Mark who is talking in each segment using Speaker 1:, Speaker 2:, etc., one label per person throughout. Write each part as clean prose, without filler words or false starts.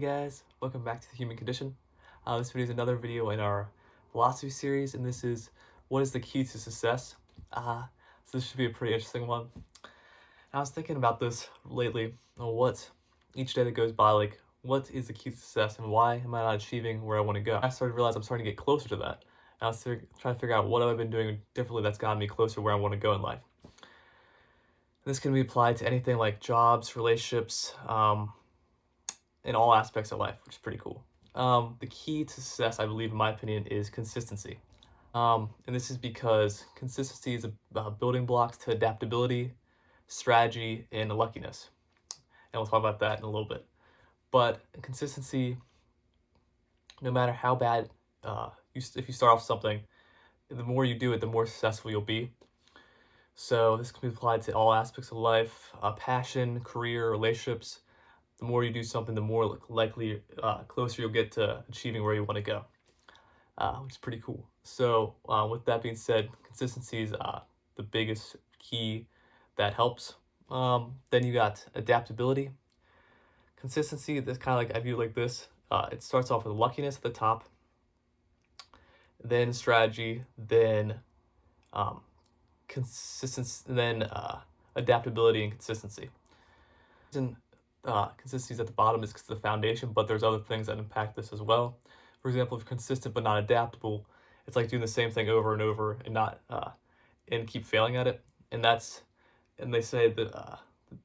Speaker 1: Hey guys, welcome back to the Human Condition. This video is another video in our philosophy series, and this is what is the key to success. So this should be a pretty interesting one. I was thinking about this lately, what each day that goes by, like what is the key to success and why am I not achieving where I want to go? I started to realize I'm starting to get closer to that. And I was trying to figure out what have I been doing differently that's gotten me closer to where I want to go in life. This can be applied to anything like jobs, relationships, in all aspects of life, which is pretty cool. The key to success, I believe, in my opinion, is consistency. And this is because consistency is a building blocks to adaptability, strategy, and luckiness. And we'll talk about that in a little bit. But consistency, no matter how bad, if you start off something, the more you do it, the more successful you'll be. So this can be applied to all aspects of life, passion, career, relationships. The more you do something, the more likely, closer you'll get to achieving where you want to go, which is pretty cool. So with that being said, consistency is the biggest key that helps. Then you got adaptability. Consistency, this kind of like, I view it like this. It starts off with luckiness at the top, then strategy, then consistency, then adaptability and consistency. And consistency is at the bottom is because the foundation, but there's other things that impact this as well. For example, if you're consistent but not adaptable, it's like doing the same thing over and over and not and keep failing at it. And they say that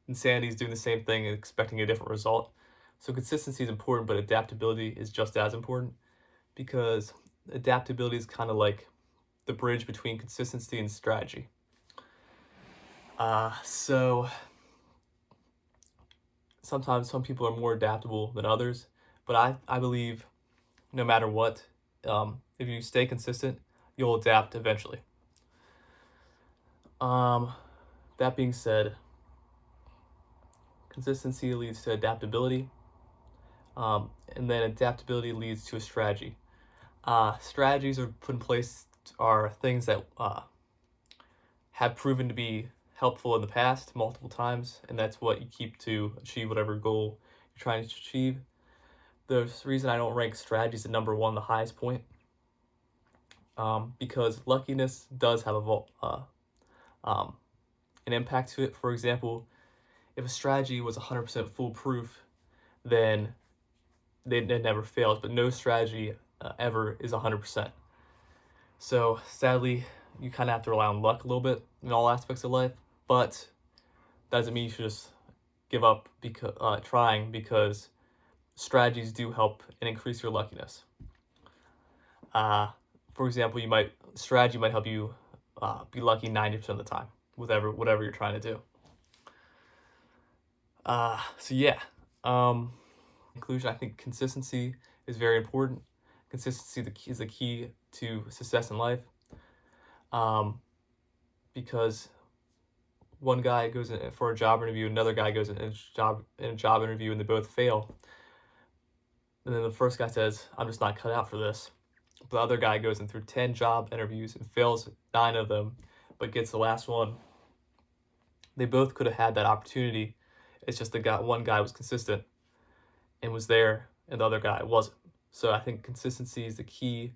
Speaker 1: insanity is doing the same thing and expecting a different result. So consistency is important, but adaptability is just as important, because adaptability is kind of like the bridge between consistency and strategy. So sometimes some people are more adaptable than others, but I believe no matter what, if you stay consistent, you'll adapt eventually. That being said, consistency leads to adaptability, and then adaptability leads to a strategy. Strategies are put in place are things that have proven to be helpful in the past multiple times, and that's what you keep to achieve whatever goal you're trying to achieve. The reason I don't rank strategies at number one, the highest point, because luckiness does have an impact to it. For example, if a strategy was 100% foolproof, then it never fails, but no strategy ever is 100%. So sadly, you kind of have to rely on luck a little bit in all aspects of life, but that doesn't mean you should just give up trying, because strategies do help and increase your luckiness. For example, strategy might help you be lucky 90% of the time with whatever you're trying to do. So yeah, in conclusion, I think consistency is very important. Consistency is the key to success in life, because one guy goes in for a job interview, another guy goes in a job interview, and they both fail. And then the first guy says, "I'm just not cut out for this." The other guy goes in through 10 job interviews and fails 9 of them, but gets the last one. They both could have had that opportunity. It's just one guy was consistent and was there, and the other guy wasn't. So I think consistency is the key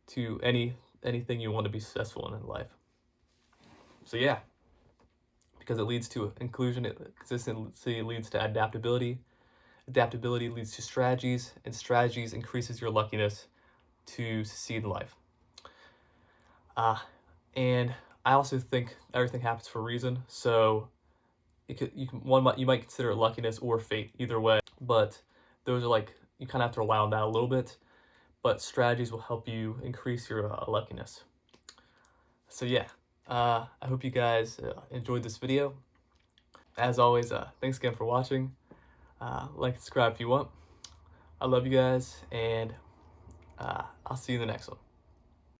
Speaker 1: to anything you want to be successful in life. So yeah, because it leads to inclusion, consistency leads to adaptability. Adaptability leads to strategies, and strategies increases your luckiness to succeed in life. And I also think everything happens for a reason. So you might consider it luckiness or fate, either way. But those are like, you kind of have to rely on that a little bit. But strategies will help you increase your luckiness. So yeah, I hope you guys enjoyed this video. As always, thanks again for watching. Like and subscribe if you want. I love you guys, and I'll see you in the next one.